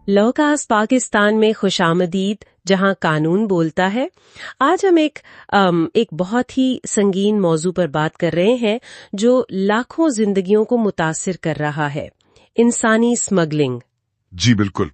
Lucas Pakistan میں خوش آمدید، جہاں قانون بولتا ہے۔ آج ہم ایک بہت ہی سنگین موضوع پر بات کر رہے ہیں جو لاکھوں زندگیوں کو متاثر کر رہا ہے، انسانی اسمگلنگ۔ جی بالکل۔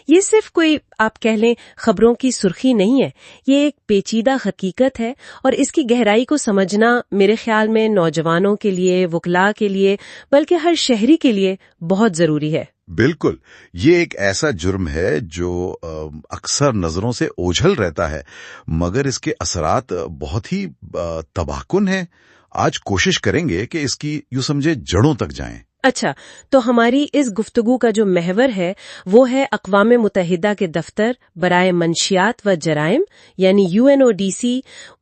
یہ صرف کوئی آپ کہہ لیں خبروں کی سرخی نہیں ہے، یہ ایک پیچیدہ حقیقت ہے، اور اس کی گہرائی کو سمجھنا میرے خیال میں نوجوانوں کے لیے، وکلاء کے لیے، بلکہ ہر شہری کے لیے بہت ضروری ہے۔ بالکل، یہ ایک ایسا جرم ہے جو اکثر نظروں سے اوجھل رہتا ہے، مگر اس کے اثرات بہت ہی تباہ کن ہیں۔ آج کوشش کریں گے کہ اس کی یوں سمجھے جڑوں تک جائیں۔ اچھا، تو ہماری اس گفتگو کا جو محور ہے وہ ہے اقوام متحدہ کے دفتر برائے منشیات و جرائم یعنی UNODC،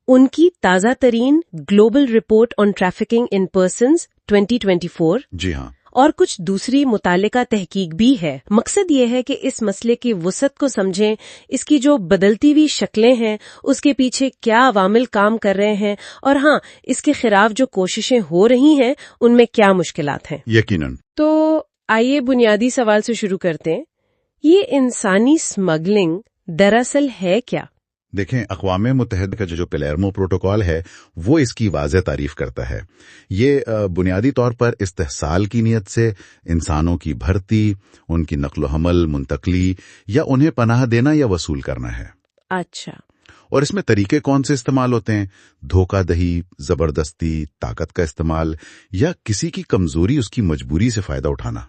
ان کی تازہ ترین global report on trafficking in persons 2024۔ جی ہاں، اور کچھ دوسری متعلقہ تحقیق بھی ہے۔ مقصد یہ ہے کہ اس مسئلے کی وسعت کو سمجھیں، اس کی جو بدلتی ہوئی شکلیں ہیں، اس کے پیچھے کیا عوامل کام کر رہے ہیں، اور ہاں، اس کے خلاف جو کوششیں ہو رہی ہیں ان میں کیا مشکلات ہیں۔ یقیناً۔ تو آئیے بنیادی سوال سے شروع کرتے ہیں، یہ انسانی اسمگلنگ دراصل ہے کیا؟ دیکھیں، اقوام متحدہ کا جو پلیرمو پروٹوکول ہے وہ اس کی واضح تعریف کرتا ہے۔ یہ بنیادی طور پر استحصال کی نیت سے انسانوں کی بھرتی، ان کی نقل و حمل، منتقلی یا انہیں پناہ دینا یا وصول کرنا ہے۔ اچھا۔ اور اس میں طریقے کون سے استعمال ہوتے ہیں؟ دھوکہ دہی، زبردستی، طاقت کا استعمال یا کسی کی کمزوری، اس کی مجبوری سے فائدہ اٹھانا۔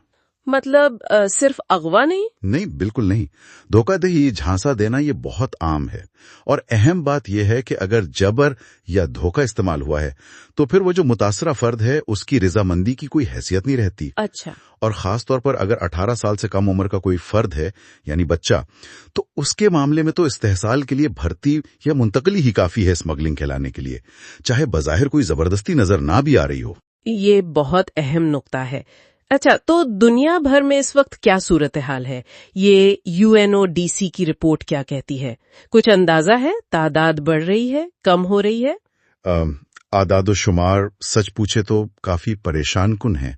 مطلب صرف اغوا نہیں؟ نہیں، بالکل نہیں۔ دھوکہ دہی، جھانسا دینا یہ بہت عام ہے، اور اہم بات یہ ہے کہ اگر جبر یا دھوکہ استعمال ہوا ہے تو پھر وہ جو متاثرہ فرد ہے اس کی رضامندی کی کوئی حیثیت نہیں رہتی۔ اچھا۔ اور خاص طور پر اگر 18 سال سے کم عمر کا کوئی فرد ہے یعنی بچہ، تو اس کے معاملے میں تو استحصال کے لیے بھرتی یا منتقلی ہی کافی ہے اسمگلنگ کہلانے کے لیے، چاہے بظاہر کوئی زبردستی نظر نہ بھی آ رہی ہو۔ یہ بہت اہم نقطہ ہے۔ اچھا، تو دنیا بھر میں اس وقت کیا صورتحال ہے؟ یہ UNODC کی رپورٹ کیا کہتی ہے؟ کچھ اندازہ ہے؟ تعداد بڑھ رہی ہے، کم ہو رہی ہے؟ اعداد و شمار سچ پوچھے تو کافی پریشان کن ہیں،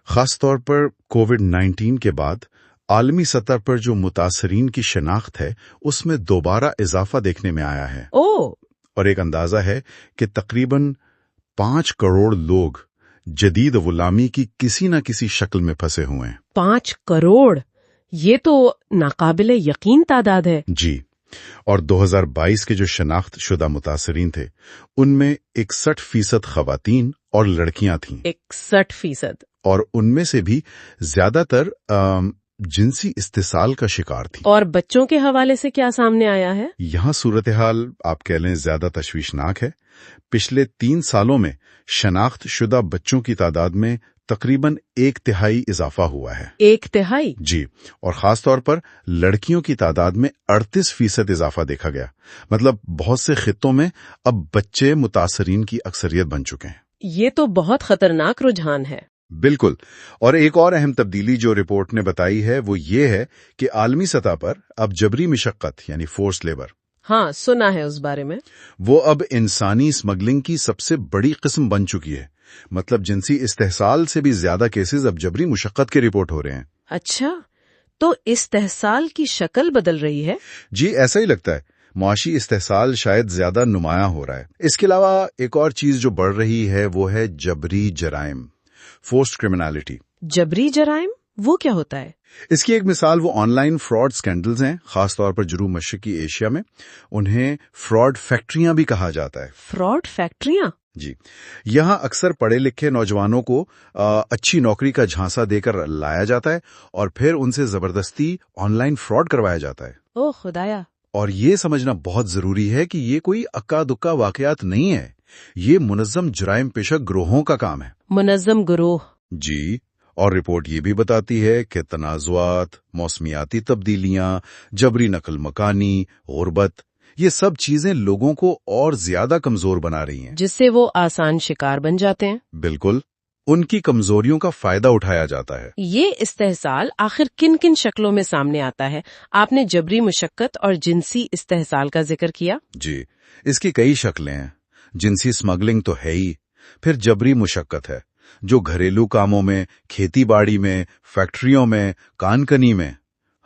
خاص طور پر کووڈ-19 کے بعد عالمی سطح پر جو متاثرین کی شناخت ہے اس میں دوبارہ اضافہ دیکھنے میں آیا ہے۔ اور ایک اندازہ ہے کہ تقریباً 5 کروڑ لوگ جدید غلامی کی کسی نہ کسی شکل میں پھنسے ہوئے ہیں۔ 5 کروڑ! یہ تو ناقابل یقین تعداد ہے۔ جی، اور 2022 کے جو شناخت شدہ متاثرین تھے ان میں 61% خواتین اور لڑکیاں تھیں۔ 61%! اور ان میں سے بھی زیادہ تر جنسی استحصال کا شکار تھی۔ اور بچوں کے حوالے سے کیا سامنے آیا ہے؟ یہاں صورتحال آپ کہہ لیں زیادہ تشویشناک ہے۔ پچھلے 3 سالوں میں شناخت شدہ بچوں کی تعداد میں تقریباً 1/3 اضافہ ہوا ہے۔ 1/3؟ جی، اور خاص طور پر لڑکیوں کی تعداد میں 38% اضافہ دیکھا گیا۔ مطلب بہت سے خطوں میں اب بچے متاثرین کی اکثریت بن چکے ہیں۔ یہ تو بہت خطرناک رجحان ہے۔ بالکل، اور ایک اور اہم تبدیلی جو رپورٹ نے بتائی ہے وہ یہ ہے کہ عالمی سطح پر اب جبری مشقت یعنی فورس لیبر، ہاں سنا ہے اس بارے میں، وہ اب انسانی اسمگلنگ کی سب سے بڑی قسم بن چکی ہے۔ مطلب جنسی استحصال سے بھی زیادہ کیسز اب جبری مشقت کے رپورٹ ہو رہے ہیں۔ اچھا، تو استحصال کی شکل بدل رہی ہے؟ جی، ایسا ہی لگتا ہے۔ معاشی استحصال شاید زیادہ نمایاں ہو رہا ہے۔ اس کے علاوہ ایک اور چیز جو بڑھ رہی ہے وہ ہے جبری جرائم، فورسڈ کرمنالٹی۔ جبری جرائم وہ کیا ہوتا ہے؟ اس کی ایک مثال وہ آن لائن فراڈ سکینڈلز ہیں، خاص طور پر جنوب مشرقی ایشیا میں۔ انہیں فراڈ فیکٹریاں بھی کہا جاتا ہے۔ فراڈ فیکٹریاں؟ جی، یہاں اکثر پڑھے لکھے نوجوانوں کو اچھی نوکری کا جھانسا دے کر لایا جاتا ہے اور پھر ان سے زبردستی آن لائن فراڈ کروایا جاتا ہے۔ اوہ خدایا! اور یہ سمجھنا بہت ضروری ہے کہ یہ کوئی اکا دکا واقعات نہیں ہے، یہ منظم جرائم پیشہ گروہوں کا کام ہے۔ منظم گروہ؟ جی، اور رپورٹ یہ بھی بتاتی ہے کہ تنازعات، موسمیاتی تبدیلیاں، جبری نقل مکانی، غربت، یہ سب چیزیں لوگوں کو اور زیادہ کمزور بنا رہی ہیں، جس سے وہ آسان شکار بن جاتے ہیں۔ بالکل، ان کی کمزوریوں کا فائدہ اٹھایا جاتا ہے۔ یہ استحصال آخر کن کن شکلوں میں سامنے آتا ہے؟ آپ نے جبری مشقت اور جنسی استحصال کا ذکر کیا۔ جی، اس کی کئی شکلیں ہیں۔ جنسی اسمگلنگ تو ہے ہی، پھر جبری مشقت ہے جو گھریلو کاموں میں، کھیتی باڑی میں، فیکٹریوں میں، کان کنی میں،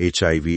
HIV,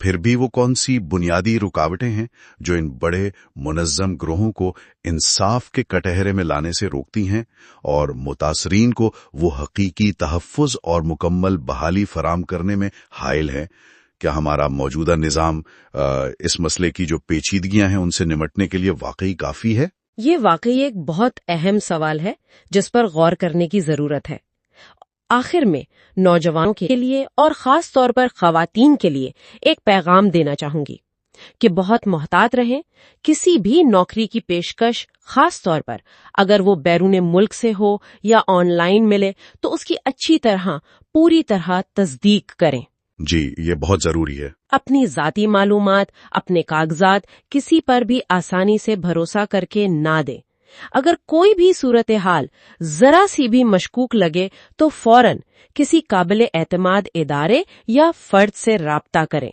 پھر بھی وہ کون سی بنیادی رکاوٹیں ہیں جو ان بڑے منظم گروہوں کو انصاف کے کٹہرے میں لانے سے روکتی ہیں اور متاثرین کو وہ حقیقی تحفظ اور مکمل بحالی فراہم کرنے میں حائل ہیں؟ کیا ہمارا موجودہ نظام اس مسئلے کی جو پیچیدگیاں ہیں ان سے نمٹنے کے لیے واقعی کافی ہے؟ یہ واقعی ایک بہت اہم سوال ہے جس پر غور کرنے کی ضرورت ہے۔ آخر میں نوجوانوں کے لیے اور خاص طور پر خواتین کے لیے ایک پیغام دینا چاہوں گی کہ بہت محتاط رہیں۔ کسی بھی نوکری کی پیشکش، خاص طور پر اگر وہ بیرون ملک سے ہو یا آن لائن ملے، تو اس کی اچھی طرح پوری طرح تصدیق کریں۔ جی، یہ بہت ضروری ہے۔ اپنی ذاتی معلومات، اپنے کاغذات کسی پر بھی آسانی سے بھروسہ کر کے نہ دیں۔ اگر کوئی بھی صورتحال ذرا سی بھی مشکوک لگے تو فوراً کسی قابل اعتماد ادارے یا فرد سے رابطہ کریں۔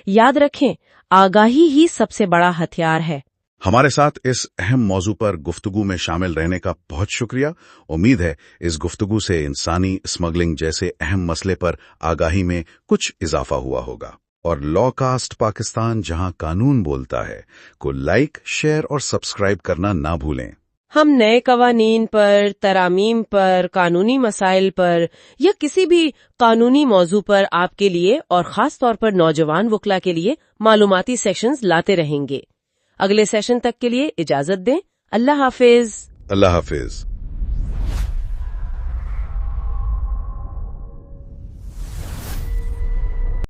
یاد رکھیں، آگاہی ہی سب سے بڑا ہتھیار ہے۔ ہمارے ساتھ اس اہم موضوع پر گفتگو میں شامل رہنے کا بہت شکریہ۔ امید ہے اس گفتگو سے انسانی اسمگلنگ جیسے اہم مسئلے پر آگاہی میں کچھ اضافہ ہوا ہوگا۔ اور لا کاسٹ پاکستان، جہاں قانون بولتا ہے، کو لائک، شیئر اور سبسکرائب کرنا نہ بھولیں۔ ہم نئے قوانین پر، ترامیم پر، قانونی مسائل پر یا کسی بھی قانونی موضوع پر آپ کے لیے اور خاص طور پر نوجوان وکلا کے لیے معلوماتی سیشنز لاتے رہیں گے۔ اگلے سیشن تک کے لیے اجازت دیں۔ اللہ حافظ۔ اللہ حافظ۔